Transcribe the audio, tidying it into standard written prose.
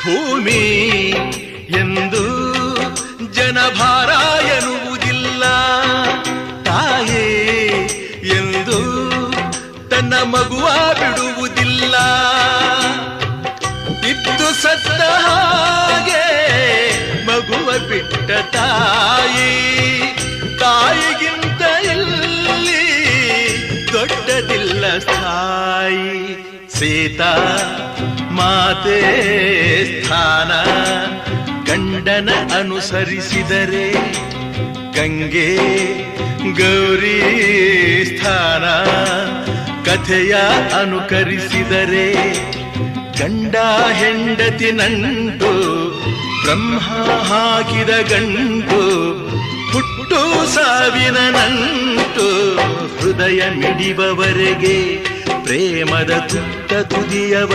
ಭೂಮಿ ಎಂದು ಜನಭಾರ ಎನ್ನುವುದಿಲ್ಲ, ತಾಯೇ ಎಂದು ತನ್ನ ಮಗುವ ಬಿಡುವುದಿಲ್ಲ. ಇದ್ದು ಸತ್ತ ಹಾಗೆ ಮಗುವ ಬಿಟ್ಟ ತಾಯಿ, ತಾಯಿಗಿಂತ ಇಲ್ಲಿ ದೊಡ್ಡದಿಲ್ಲ ಸ್ಥಾಯಿ. ಸೀತಾ ಮಾತೆ ಸ್ಥಾನ ಗಂಡನ ಅನುಸರಿಸಿದರೆ, ಗಂಗೆ ಗೌರಿ ಸ್ಥಾನ ಕಥೆಯ ಅನುಕರಿಸಿದರೆ, ಗಂಡ ಹೆಂಡತಿ ನಂಟು ಬ್ರಹ್ಮ ಹಾಕಿದ ಗಂಟು, ಹುಟ್ಟು ಸಾವಿನ ನಂಟು ಹೃದಯ ಮಿಡಿಬವರೆಗೆ ಪ್ರೇಮದ ತುತ್ತ ತುದಿಯವ